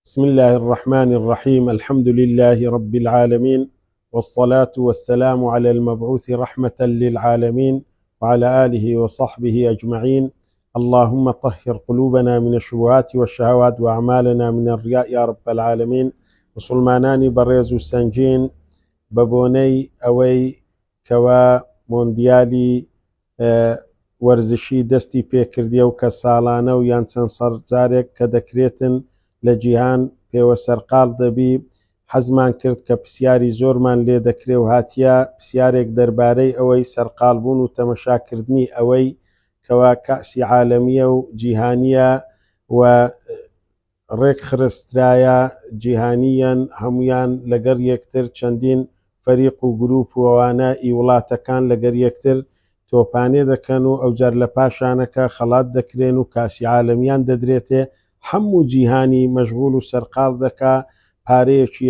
بسم الله الرحمن الرحيم. الحمد لله رب العالمين، والصلاة والسلام على المبعوث رحمة للعالمين وعلى آله وصحبه أجمعين. اللهم طهر قلوبنا من الشبهات والشهوات وأعمالنا من الرياء يا رب العالمين. مسلمانانی بەڕێز و سەنگین بەبۆنەی ئەوەی کەوا مۆندیالی وەرزشی دەستی پێکردیە و کە ساڵانە و یان چەند سەرجارێک کە دەکرێتن لە جیهان پێوە سەرقاڵ دەبی، حەزمان کرد کە پرسیاری زۆرمان لێ دەکرێ و هاتیە پرسیارێک دەربارەی ئەوەی سەرقاڵبوون و تەمەشاکردنی ئەوەی کەوا کاسی عالەمیە و جیهانیە و ڕێک خرسترایە جیهانیەن، هەمویان لەگەر یەکتر چەندین فەریق و گروپ و ئەوانە وڵاتەکان لەگەر یەکتر تۆپانێ دەکەن و ئەوجار لە پاشانەکە خەڵات دەکرێن و کاسی عالەمیان دەدرێتێ. هەموو جیهانی مەشغول و سەرقاڵ دەکا، پارەیەکی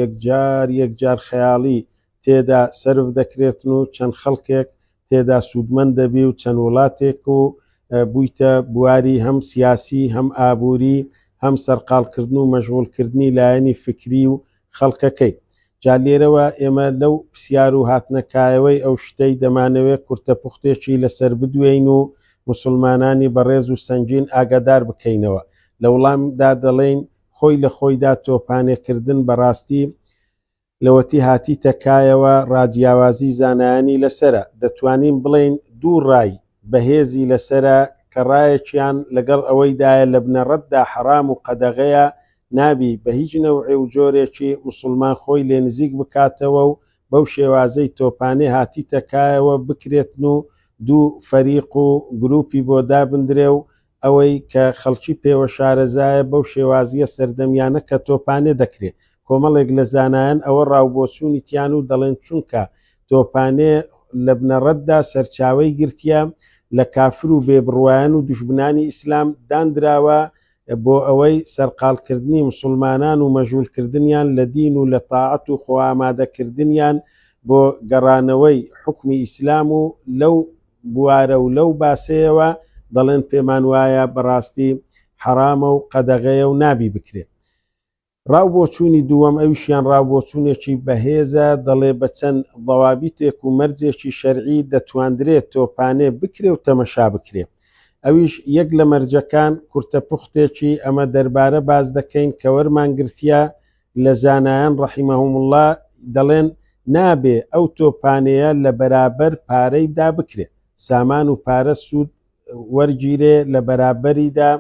یەکجار خەیاڵی تێدا سەرف دەکرێتن و چەند خەڵکێک تێدا سوودمەند دەبی و چەند وڵاتێک و بوویتە بواری هەم سیاسی هەم ئابووری هەم سەرقاڵکردن و مەشغولکردنی لایەنی فکری و خەڵکەکەی. جا لێرەوە ئێمە لەو پرسیار و هاتنەکایەوەی ئەو شتەی دەمانەوێت کورتە پوختێکی لەسەر بدوێین و مسلمانانی بەڕێز و سەنگین ئاگادار بکەینەوە. لە وڵامدا دەڵێن خۆی لە خۆیدا تۆپانێکردن بەڕاستی لەوەتی هاتی تەکایەوە ڕاجیاوازی زانایانی لەسرە. دەتوانین بڵێن دوو ڕای بەهێزی لەسرە کە ڕایەکیان لەگەڵ ئەوەیدایە لە بنەڕەتدا حرام و قەدەغەیە نابی بە هیچ نەوعێ و جۆرێکی مسلمان خۆی لێ نزیک بکاتەوە و بەو شێوازەی تۆپانێ هاتی تەکایەوە بکرێتن و دوو فەریق و گروپی بۆ دابندرێ و ئەوەی کە خەڵکی پێوە شارەزایە بەو شێوازیە سەردەمیانە کە تۆپانێ دەکرێت. کۆمەڵێک لە زانایان ئەوە ڕاوبۆچوونی تیان و دەڵێن چونکە تۆپانێ لە بنەڕەتدا سەرچاوەی گرتیە لە کافر و بێبڕوایان و دوژمنانی ئیسلام دانراوە بۆ ئەوەی سەرقاڵکردنی مسلمانان و مەژوولکردنیان لە دین و لە تاعەت و خۆئامادەکردنیان بۆ گەڕانەوەی حکمی ئیسلام و لەو بوارە و لەو باسەیەوە دەڵێن پێمان وایە بەڕاستی حرامە و قەدەغەیە و نابی بکرێت. ڕاوبۆچوونی دووەم ئەویشیان ڕاوبۆچوونێکی بەهێزە، دەڵێ بە چەند ضەوابیتێک و مەرجێکی شەرعی دەتواندرێت تۆپانێ بکرێ و تەمەشا بکرێ. ئەویش یەک لە مەرجەکان کورتە پوختێکی ئەمە دەربارە باز دەکەین کە وەرمان گرتیە لە زانایان ڕەحیمەهم الله، دەڵێن نابێ ئەو تۆپانەیە لە بەرابەر پارەی دا بکرێت، سامان و پارە سوود وەرگیرێ لە بەرابەریدا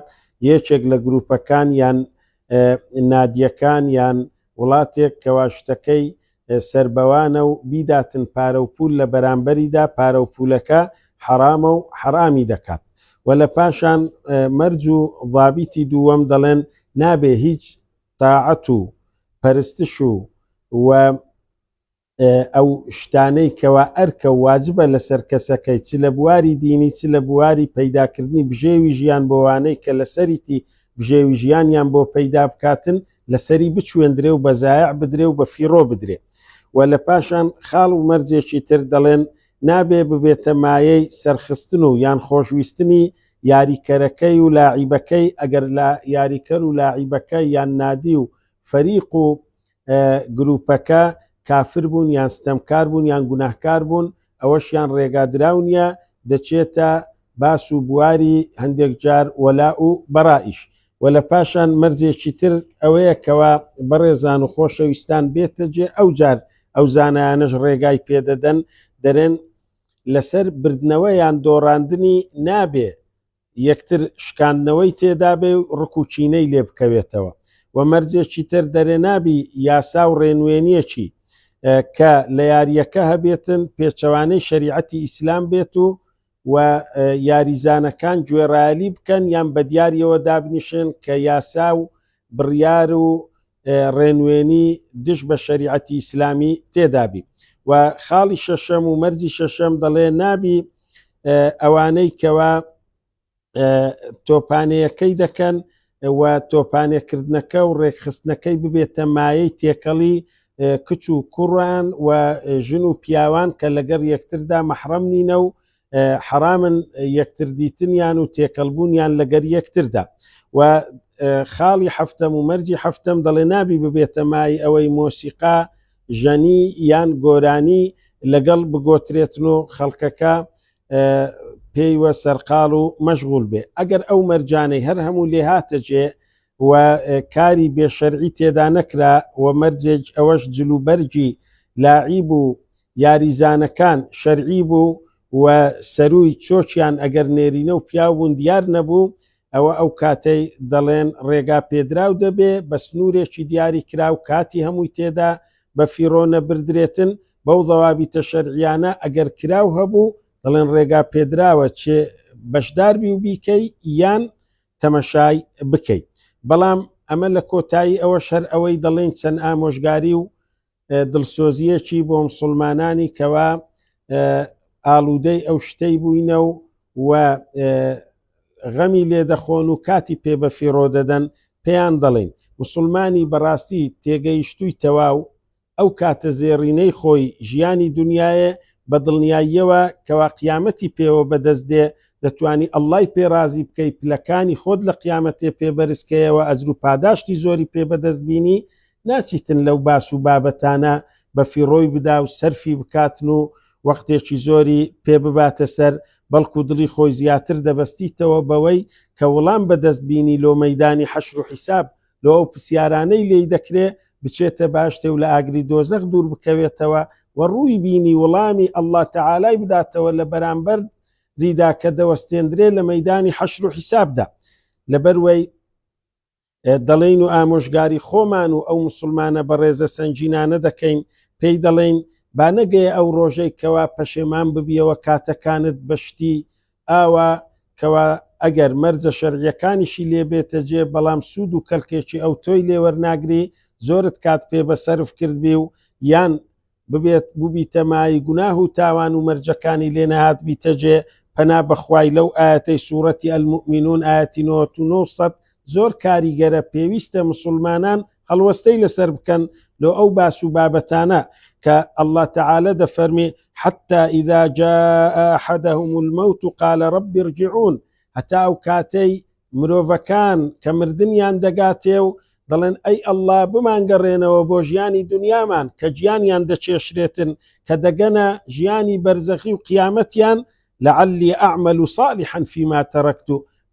یەکێک لە گروپەکان یان نادیەکان یان وڵاتێک کەواشتەکەی سربەوانە و بیداتن پارە و پول لە بەرامبەریدا پارە و پولەکە حرامە و حرامی دەکات. و لە پاشان مەرج و ضابیتی دووەم دەڵێن نابێ هیچ تاعەت و پەرستش و ئەو شتانەی کەوا ئەرکە واجبە لەسەر کەسەکەی چ لە بواری دینی چ لە بواری پەیداکردنی بژێوی ژیان بۆوانەی کە لەسەریتی بژێوی ژیانیان بۆ پەیدا بکاتن لەسەری بچوێندرێ و بەزایع بدرێ و بە فیڕۆ بدرێ. و لە پاشان خاڵ و مەرجێکی تر دەڵێن نابێ ببێتە مایەی سەرخستن و یان خۆشویستنی یاریکەرەکەی و لاعیبەکەی ئەگەر یاریکەر و لاعیبەکە یان نادی و فەریق و گروپەکە کافر بوون یان ستەمکار بوون یان گوناهکار بوون، ئەوەشیان ڕێگادراو نییە، دەچێتە باس و بواری هەندێک جار وەلا و بەڕائیش. و لە پاشان مەرجێکی تر ئەوەیە کەوا بەڕێزان و خۆشەویستان بێتە جێ ئەو جار ئەو زانایانەش ڕێگای پێدەدەن، دەرێن لەسەر بردنەوە یان دۆڕاندنی نابێ یەکتر شکاندنەوەی تێدا بێ و ڕکوچینەی لێ بکەوێتەوە. و مەرجێکی تر دەرێ نابی یاسا و ڕێنوێنیەکی کە لە یاریەکە هەبێتن پێچەوانەی شەریعەتی ئیسلام بێت و یاریزانەکان گوێڕایەلی بکەن یان بە دیاریەوە دابنیشن کە یاسا و بڕیار و ڕێنوێنی دش بە شەریعەتی ئیسلامی تێدابی. و خاڵی شەشەم و مەرجی شەشەم دەڵێ نابی ئەوانەی کەوا تۆپانەیەکەی دەکەن و تۆپانێکردنەکە و ڕێکخستنەکەی ببێتە مایەی تێکەڵی کچ و کوڕان و ژن و پیاوان کە لەگەر یەکتردا مەحرەم نینە و حرامن یەکتر دیتنیان و تێکەڵبوونیان لەگەر یەکتردا. و خاڵی حەفتەم و مەرجی حەفتەم دەڵێ نابی ببێتە مای ئەوەی مۆسیقا ژەنی یان گۆرانی لەگەڵ بگۆترێتن و خەڵکەکە پێیوە سەرقاڵ و مەشغول بێ. ئەگەر ئەو مەرجانەی هەر هەموو لێ هاتەجێ و کاری بێشەرعی تێدا نەکرا و مەرجێک ئەوەش جلوبەرجی لاعیب و یاریزانەکان شەرعی بوو و سەروی چۆچیان ئەگەر نێرینە و پیاو بوون دیار نەبوو، ئەوە ئەو کاتەی دەڵێن ڕێگا پێدراو دەبێ بە سنوورێکی دیاری کرا و کاتی هەمووی تێدا بە فیڕۆ نەبردرێتن. بەو ضەوابیتە شەرعیانە ئەگەر کراو هەبوو دەڵێن ڕێگا پێدراوە چێ بەشداربی و بیکەی یان تەمەشای بکەی. بەڵام ئەمە لە کۆتایی ئەوە شەر ئەوەی دەڵێن چەند ئامۆژگاری و دڵسۆزیەکی بۆ مسلمانانی کەوا ئالوودەی ئەو شتەی بووینە و غەمی لێدەخۆن و کاتی پێ بە فیڕۆ دەدەن پێیان دەڵێن مسلمانی بەڕاستی تێگەیشتووی تەواو ئەو کاتە زێڕینەی خۆی ژیانی دنیاە بە دڵنیاییەوە کەوا قیامەتی پێوە بەدەست دێ دەتوانی ئەڵڵای پێرازی بکەی پلەکانی خۆت لە قیامەتێ پێبەرزکەیەوە ئەجر و پاداشتی زۆری پێ بەدەست بینی، ناچیتن لەو باس و بابەتانە بە فیڕۆی بدا و سەرفی بکاتن و وەختێکی زۆری پێ بباتە سەر، بەڵکو دڵی خۆی زیاتر دەبەستیتەوە بەوەی کە وەڵام بەدەست بینی لۆ مەیدانی حەشر و حیساب لۆ ئەو پرسیارانەی لێی دەکرێ بچێتە باشتێ و لە ئاگری دۆزەخ دوور بکەوێتەوە و ڕووی بینی وەڵامی ئەڵڵا تەعالای بداتەوە لە بەرامبەر ریدا کە دەوەستێندرێ لە مەیدانی حەشر و حیسابدا. لەبەروەی دەڵێن و ئامۆژگاری خۆمان و ئەو مسلمانە بە ڕێزە سەنجینانە دەکەین، پێی دەڵێن با نەگەیە ئەو ڕۆژەی کەوا پەشێمان ببیەوە کاتەکانت بەشتی ئاوا کەوا ئەگەر مەرجە شەرعیەکانیشی لێ بێتە جێ بەڵام سوود و کەلکێکی ئەو تۆی لێوەرناگری زۆرت کات پێ بەسەرف کردبی و یان ببێت بووبیتە مای گوناه و تاوان و مەرجەکانی لێ نەهات بیتە جێ. پەنا بەخوای لەو ئاەتەی سوورەتی ئەلموئمینون ئاەتی 99 زۆر کاریگەرە پێویستە مسلمانان هەڵوەستەی لەسەر بکەن لۆ ئەو باس و بابەتانە کە ئەڵڵا تەعالە دەفەرمێ حتى إذا جاء أحدهم الموت قال رب ارجعون، هەتا ئەو کاتەی مرۆڤەکان کە مردنیان دەگاتێ و دەڵێن ئەی ئەڵڵا بمانگەڕێنەوە بۆ ژیانی دنیامان کە گیانیان دەچێشرێتن کە دەگەنە ژیانی بەرزەخی و قیامەتیان لعلی أعمل صالحا فيما تركت،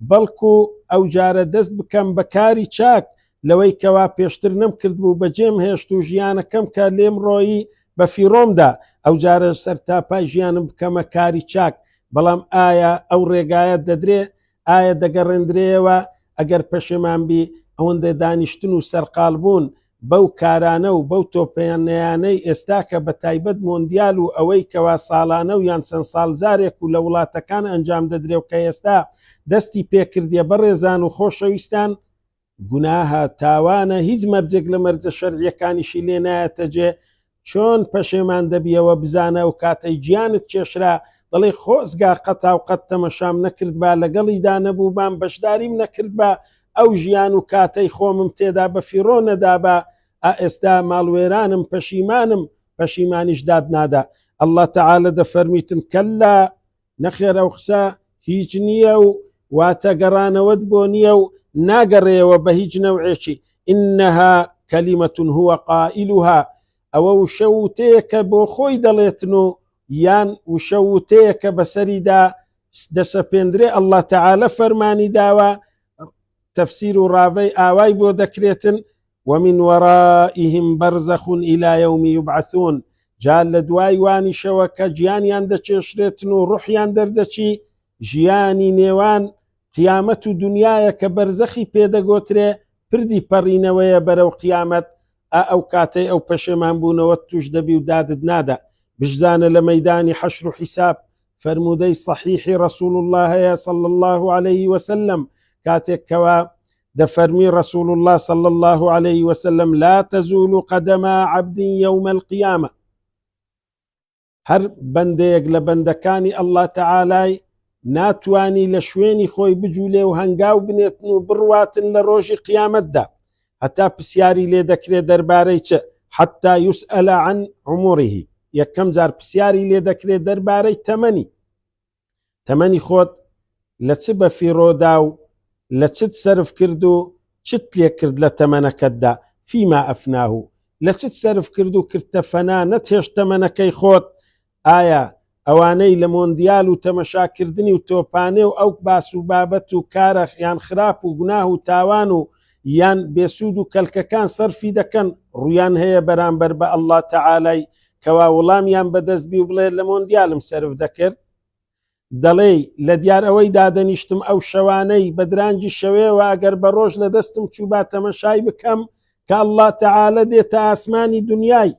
بەڵکو ئەو جارە دەست بکەم بە کاری چاک لەوەی کەوا پێشتر نەمکرد بوو بەجێم هێشت و ژیانەکەم کە لێم ڕۆیی بە فیڕۆمدا ئەو جارە سەر تاپای ژیانم بکەمە کاری چاک. بەڵام ئایا ئەو ڕێگایە دەدرێ؟ ئایا دەگەڕێندرێەوە؟ ئەگەر پەشێمان بی ئەوەندە دانیشتن و سەرقاڵ بوون بەو کارانە و بەو تۆپیانەیانەی ئێستا کە بە تایبەت مۆندیال و ئەوەی کەوا ساڵانە و یان چەند ساڵزارێک و لە وڵاتەکان ئەنجام دەدرێ و کە ئێستا دەستی پێکردیە بەڕێزان و خۆشەویستان گوناهە تاوانە هیچ مەرجێک لە مەرجە شەرعیەکانیشی لێ نایەتە جێ. چۆن پەشێمان دەبیەوە بزانە و کاتەی گیانت کێشرا دەڵێ خۆزگا قەتا و قەت تەمەشام نەکرد با لەگەڵیدا نەبوو بام بەشداریم نەکرد بە ئەو ژیان و کاتەی خۆمم تێدا بە فیڕۆ نەدا بە ئێستا ماڵوێرانم پەشیمانم پەشیمانیش داد نادا. ئەڵڵا تەعالە دەفەرمیتن کەلا نەخێر ئەو قسە هیچ نییە و واتە گەڕانەوەت بۆ نییە و ناگەڕێەوە بە هیچ نەوعێکی ئینەها کەلیمەتون هو قائلها، ئەوە وشە وتەیە کە بۆ خۆی دەڵێتن و یان وشە وتەیە کە بەسەریدا دەسەپێندرێ. ئەڵڵا تەعالە فەرمانی داوە تەفسیر و ڕاوەی ئاوای بۆ دەکرێتن ومن ورائهم برزخ إلى يوم يبعثون، جا لە دوای وانیشەوە کە گیانیان دەچێشرێتن و ڕوحیان دەردەچی ژیانی نێوان قیامەت و دنیاە کە بەرزەخی پێدەگۆترێ پردی پەڕینەوەیە بەرەو قیامەت. ئەو کاتەی ئەو پەشێمان بوونەوە توش دەبی و دادت نادا. بشزانە لە مەیدانی حەشر و حیساب فەرمودەی صحیحی رسول الله هەیە صلى الله عليه وسلم کاتێک کەوا دەفەرمی رسول الله صلى الله عليه وسلم لا تزول قدم عبد يوم القيامة، هەر بەندەیەک لە بەندەکانی ئەڵڵا تەعالای ناتوانی لە شوێنی خۆی بجوولێ و هەنگاو بنێتن و بڕواتن لە ڕۆژی قیامەتدا هەتا پرسیاری لێ دەکرێت دەربارەی چ حتى يسأل عن عمره، یەکەم جار پرسیاری لێ دەکرێت دەربارەی تەمەنی خۆت لە چ بە فیڕۆدا و لە چت سرف کرد و چت لێ کرد لە تەمەنەکەتدا فیما ئەفناه لە چت سرف کرد و کردتە فەنا نەتێش تەمەنەکەی خۆت ئایا ئەوانەی لە مۆندیال و تەمەشاکردنی و تۆپانێ و ئەو باس و بابەت و کارە یان خراپ و گوناه و تاوان و یان بێسوود و کەلکەکان سەرفی دەکەن ڕویان هەیە بەرامبەر بە ئەڵڵا تەعالای کەوا وەڵامیان بەدەستبی و بڵێ لە مۆندیالم سەرف دەکرد دەڵێ لە دیار ئەوەی دادەنیشتم ئەو شەوانەی بەدرانگی شەوێەوە ئەگەر بە ڕۆژ لە دەستم چوو با تەمەشای بکەم کە ئەڵڵا تەعالە دێتە ئاسمانی دنیای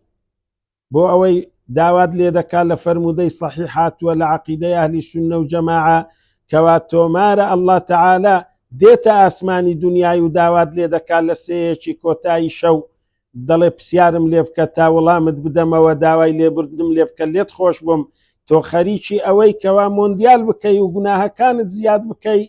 بۆ ئەوەی داوات لێ دەکات لە فەرموودەی سەحیح هاتووە لە عەقیدەی ئەهلی سونە و جەماعە کەوا تۆمارە ئەڵڵا تەعالە دێتە ئاسمانی دنیای و داوات لێ دەکات لە سێیەکی کۆتایی شەو دەڵێ پرسیارم لێ بکە تا وەڵامت بدەمەوە داوای لێبوردم لێ بکە لێت خۆش بووم تۆ خەریکی ئەوەی کەوا مۆندیال بکەی و گوناهەکانت زیاد بکەی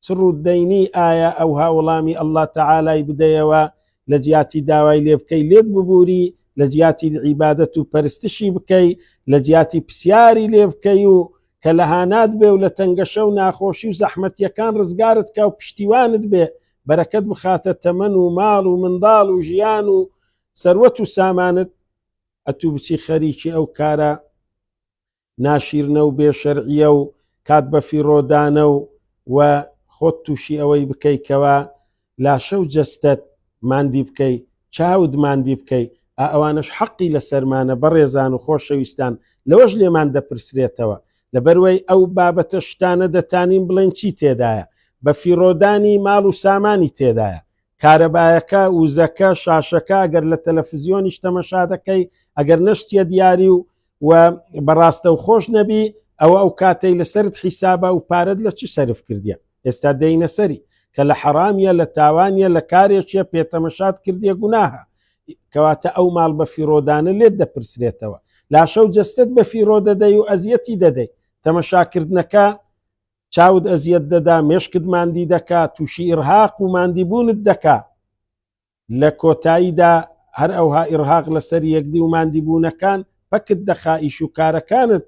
چڕ و دەینی ئایا ئەو هاوڵامی ئەڵڵا تەعالای بدەیەوە لە جیاتی داوای لێ بکەی لێت ببووری لە جیاتی عیبادەت و پەرستشی بکەی لە جیاتی پرسیاری لێ بکەی و کە لە هانات بێ و لە تەنگەشە و ناخۆشی و زەحمەتیەکان ڕزگارت کە و پشتیوانت بێ بەرەکەت بخاتە تەمەن و ماڵ و منداڵ و ژیان و سەروەت و سامانت ئەتوو بچی خەریکی ئەو کارە ناشیرنە و بێشەرعیە و کات بە فیڕۆدانە و خۆت تووشی ئەوەی بکەیتەوە لاشە و جەستەت ماندی بکەی چاود ماندی بکەی ئەوانش حەقی لە سەرمانە بەڕێزان و خۆشەویستان لەوەش لێمان دەپرسرێتەوە لەبەروەی ئەو بابەتە شتانە دەتانین بڵێن چی تێدایە بە فیڕۆدانی ماڵ و سامانی تێدایە کارەبایەکە وزەکە شاشەکە ئەگەر لە تەلەڤیزیۆنیش تەمەشا دەکەی ئەگەر نەشتیە دیاری و بەڕاستە و خۆش نەبی ئەوە ئەو کاتەی لەسەرت حیسابە و پارەت لە چ سەرف کردیە ئێستا دەینە سەری کە لە حەرامیە لە تاوانیە لە کارێکیە پێتەمەشات کردیە گوناهە کەواتە ئەو ماڵ بە فیڕۆدانە لێت دەپرسرێتەوە لاشە و جەستت بە فیڕۆ دەدەی و ئەزیەتی دەدەی تەمەشاکردنەکە چاود ئەزیەت دەدا مێشکت ماندی دەکات تووشی ئیرهاق و ماندیبوونت دەکات لە کۆتاییدا هەر ئەوها ئیرهاق لەسەر یەکدی و ماندیبوونەکان پەکت دەخا ئیش و کارەکانت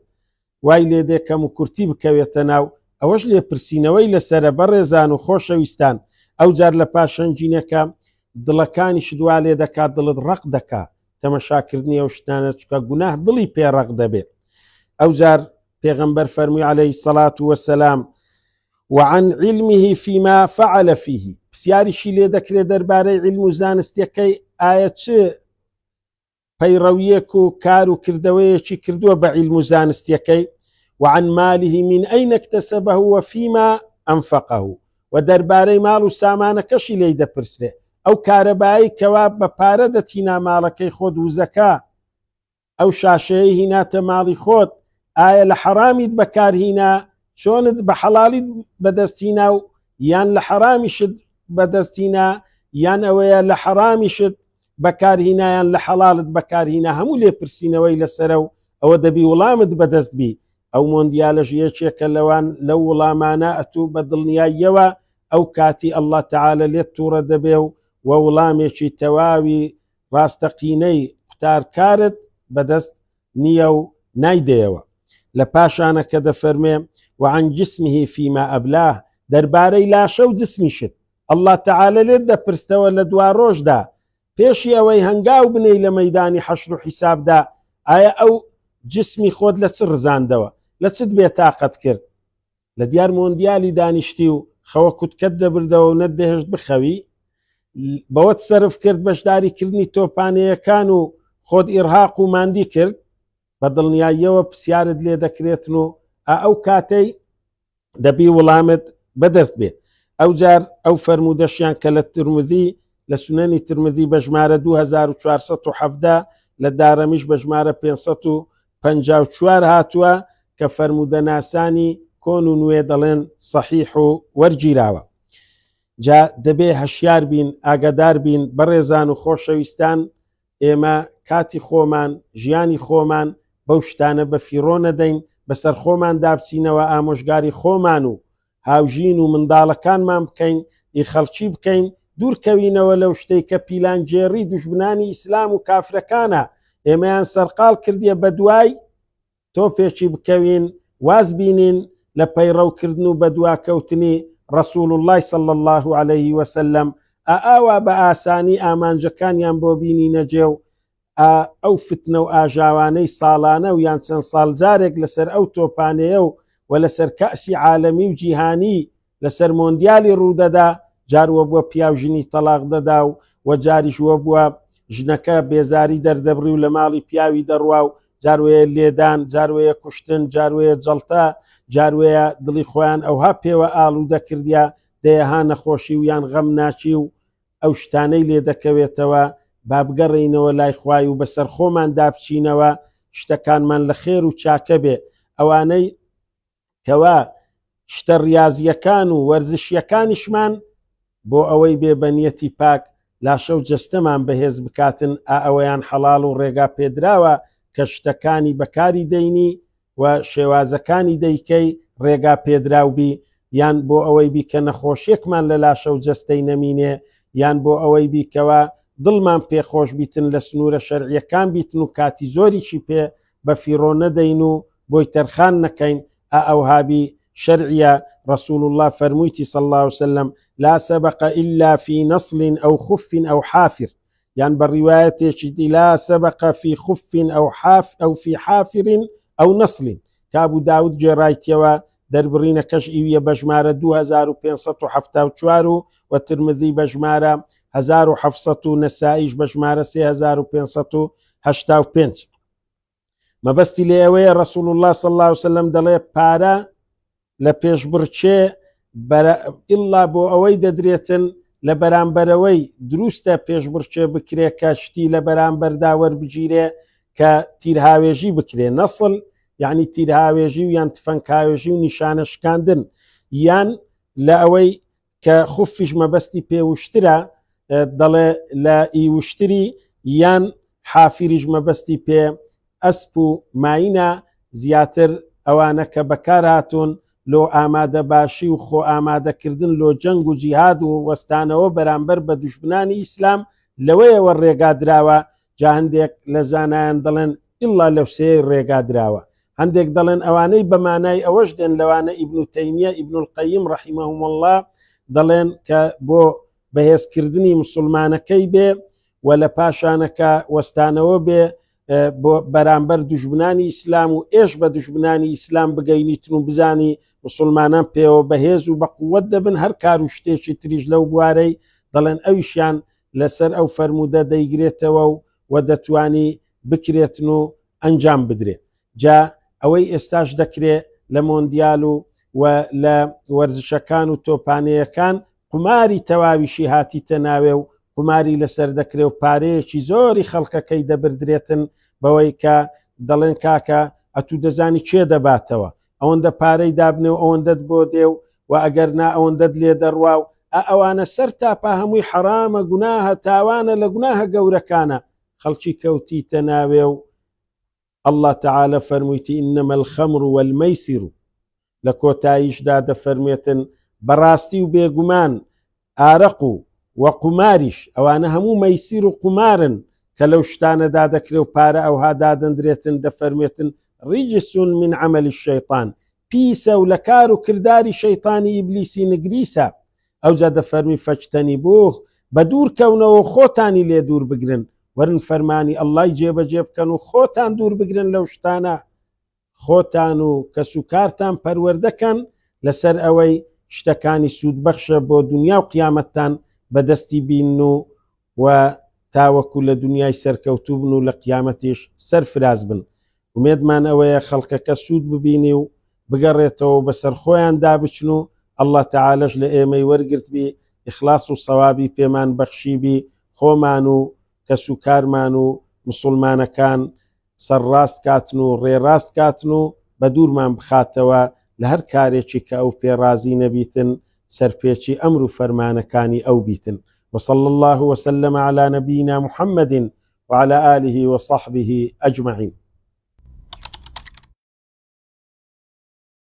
وای لێ دێکەم و کورتی بکەوێتە ناو ئەوەش لێپرسینەوەی لەسرە بەڕێزان و خۆشەویستان ئەو جار لە پاشەنجینەکە دڵەکانی شدوا لێ دەکات دڵت ڕق دەکات تەمەشاکردنی ئەو شتانە چکە گوناه دڵی پێڕق دەبێت ئەو جار پێغەمبەر فەرمووی عەلەیهی السەڵات وەسەلام وعن علمه فيما فعل فيه پرسیاریشی لێ دەکرێت دەربارەی علم و زانستیەکەی ئایا چ پەیڕەویەک و کار و کردەوەیەکی کردووە بە علم و زانستیەکەی وعن ماله من أين اكتسبه وفيما أنفقه و دەربارەی ماڵ و سامانەکەشی لێی دەپرسرێ ئەو کارەبایی کەوا بە پارە دەتینا ماڵەکەی خۆت وزەکە ئەو شاشەیە هیناتە ماڵی خۆت ئایا لە حەرامیت بەکارهینا چۆنت بە حەڵالیت بەدەستینا و یان لە حەرامیشت بەدەستینا یان ئەوەیە لە حەرامیشت بەکارهینایان لە حەڵالت بەکارهینا هەموو لێپرسینەوەی لەسرە و ئەوە دەبی وڵامت بەدەست بی ئەو مۆندیالەش یەکێکە لەوان لەو وڵامانە ئەتوو بە دڵنیاییەوە ئەو کاتی ئەڵڵا تەعالە لێت تووڕە دەبێ و وڵامێکی تەواوی ڕاستەقینەی قوتارکارت بەدەست نییە و نایدەیەوە لە پاشانە کە دەفەرمێ وعن جسمه فيما ئەبلاه دەربارەی لاشە و جسمیشت ئەڵڵا تەعالە لێت دەپرستەوە لە دوا ڕۆژدا پێشی ئەوەی هەنگاو بنەی لە مەیدانی حەشر و حیسابدا ئایا ئەو جسمی خۆت لە چ ڕزاندەوە لە چت بێتاقەت کرد لە دیار مۆندیالی دانیشتی و خەوە کوتکەت دەبردەوە و نەتدەهێشت بخەوی بەوەت سەرف کرد بەشداریکردنی تۆپانەیەکان و خۆت ئیرهاق و ماندی کرد بە دڵنیاییەوە پرسیارت لێ دەکرێتن و ئەو کاتەی دەبی وڵامت بەدەست بێت ئەو جار ئەو فەرموودەشیان کە لە ترمذی لە سونەنی ترمذی بە ژمارە 2470 لە دارەمیش بە ژمارە 554 هاتووە کە فەرموودە ناسانی کۆن و نوێ دەڵێن سەحیح و وەرگیراوە جا دەبێ هەشیار بین ئاگادار بین بەڕێزان و خۆشەویستان ئێمە کاتی خۆمان ژیانی خۆمان بەو شتانە بە فیڕۆ نەدەین بەسەر خۆمان دابچینەوە ئامۆژگاری خۆمان و هاوژین و منداڵەکانمان بکەین خەڵکی بکەین دوورکەوینەوە لەو شتەی کە پیلانجێڕی دوژمنانی ئیسلام و کافرەکانە ئێمەیان سەرقاڵ کردیە بە دوای تۆ پێچی بکەوین واز بینین لە پەیڕەوکردن و بە دواکەوتنی رسول الله صلى الله عليه وسلم ئاوا بە ئاسانی ئامانجەکانیان بۆ بینی نەجێ و ئەو فتنە و ئاژاوانەی ساڵانە و یان چەند ساڵجارێک لەسەر ئەو تۆپانەیە و لەسەر کەسی عالەمی و جیهانی لەسەر مۆندیالی ڕوودەدا، جاروە بووە پیاو ژنی تەلاق دەدا و جاریش وە بووە ژنەکە بێزاری دەردەبڕی و لە ماڵی پیاوی دەڕوا و جاروەیە لێدان، جاروەیە کوشتن، جاروەیە جەڵتە، جاروەیە دڵی خۆیان ئەوها پێوە ئاڵوودە کردیا دەیەها نەخۆشی و یان غەم ناچی و ئەو شتانەی لێ دەکەوێتەوە. با بگەڕێینەوە لای خوای و بەسەر خۆمان دابچینەوە شتەکانمان لە خێر و چاکە بێ. ئەوانەی کەوا شتە ریاضیەکان و وەرزشیەکانیشمان بۆ ئەوەی بێ بەنیەتی پاک لاشە و جەستەمان بەهێز بکاتن، ئەوەیان حەڵاڵ و ڕێگا پێدراوە کە شتەکانی بەکاری دەینی و شێوازەکانی دەیکەی ڕێگا پێدراوبی، یان بۆ ئەوەی بیکە نەخۆشیێکمان لە لاشە و جەستەی نەمینێ، یان بۆ ئەوەی بیکەوە دڵمان پێخۆش بیتن لە سنوورە شەرعیەکان بیتن و کاتی زۆریشی پێ بە فیڕۆ نەدەین و بۆی تەرخان نەکەین. ئەوهابی شەرعیە. رسول الله فەرموویتی صلى الله عليه وسلم لا سبق إلا في نصل أو خف أو حافر، يعني بالرواية لا سبق في خف أو في حافر أو نصل. كابو داود جرايتيوا دربرين كش إيوية بجمارة 2574 والترمذي بجمارة 1700 نسائيش بجمارة 3585. ما بستي ليوي رسول الله صلى الله عليه وسلم دلي بارا لپیش برچێ ئیلا بۆ ئەوەی دەدرێتن لە بەرامبەرەوەی دروستە پێش برچێ بکرێ کە شتی لە بەرامبەردا وەربگیرێ کە تیرهاوێژی بکرێ. نەسڵ یعنی تیرهاوێژی و یان تفەنگهاوێژی و نیشانەشکاندن، یان لە ئەوەی کە خوفیش مەبەستی پێوشترە دەڵێ لە ئیوشتری، یان حافریش مەبەستی پێ ئەسپ و ماینە زیاتر ئەوانە کە بەکار هاتوون لۆ ئامادە باشی و خۆ ئامادەکردن لۆ جەنگ و جیهاد و وەستانەوە بەرامبەر بە دوژمنانی ئیسلام لەوەیەوە ڕێگا دراوە. جا هەندێک لە زانایان دەڵێن ئیلا لەو سێ ڕێگا دراوە، هەندێک دەڵێن ئەوانەی بەمانای ئەوەش دێن لەوانە ئیبن تەیمیە ئیبن القەیم ڕەحیمەهم الله دەڵێن کە بۆ بەهێزکردنی مسلمانەکەی بێ و لە پاشانەکە وەستانەوە بێ بۆ بەرامبەر دوژمنانی ئیسلام و ئێش بە دوژمنانی ئیسلام بگەینیتن و بزانی مسلمانان پێوە بەهێز و بە قووەت دەبن هەر کار و شتێکی تریش لەو بوارەی دەڵێن ئەویشیان لەسەر ئەو فەرموودە دەیگرێتەوە و دەتوانی بکرێتن و ئەنجام بدرێت. جا ئەوەی ئێستاش دەکرێت لە مۆندیال و لە وەرزشەکان و تۆپانەیەکان قماری تەواویشی هاتیتە ناوێ و قماری لەسەر دەکرێت و پارەیەکی زۆری خەڵکەکەی دەبردرێتن بەوەی کە دەڵێن کاکە ئەتوو دەزانی کێ دەباتەوە، ئەوەندە پارەی دابنێ و ئەوەندەت بۆ دێ و ئەگەر نا ئەوەندەت لێ دەڕوا و ئەوانە سەر تاپا هەمووی حرامە، گوناهە، تاوانە، لە گوناهە گەورەکانە. خەڵکی کەوتیتە ناوێ و الله تعالى فەرموویتی إنما الخمر والميسر لە کۆتاییشدا دەفەرمێتن بەڕاستی و بێگومان ئارەق و قماریش ئەوانە هەموو مەیسیر و قمارن کە لەو شتانەدا دەکرێ و پارە ئەوها دادەندرێتن. دەفەرمێتن ڕیجسون من عمل الشەیطان، پیسە و لە کار و کرداری شەیطانی ئیبلیسی نگریسە. ئەوجا دەفەرمی فەجتەنیبوه، بە دوورکەونەوە خۆتانی لێ دوور بگرن، وەرن فەرمانی ئەڵڵای جێبەجێ بکەن و خۆتان دوور بگرن لەو شتانە، خۆتان و کەس و کارتان پەروەردەکەن لەسەر ئەوەی شتەکانی سوودبەخشە بۆ دنیا و قیامەتتان بەدەستی بین و تاوەکو لە دنیای سەرکەوتوو بن و لە قیامەتیش سەرفراز بن. ومێدمان ئەوەیە خەڵکەکە سوود ببینی و بگەڕێتەوە بەسەر خۆیان دابچن و الله تعالەش لە ئێمەی وەرگرت بی، ئیخلاس و سەوابی پێمان بەخشی بی، خۆمان و کەس و کارمان و مسلمانەکان سەرڕاست کاتن و ڕێڕاست کاتن و بە دوورمان بخاتەوە لە هەر کارێکی کە ئەو پێڕازی نەبیتن سەرپێکی ئەمر و فەرمانەکانی ئەو بیتن. وصلى الله وسلم على نبينا محمد وعلى آله وصحبه أجمعين.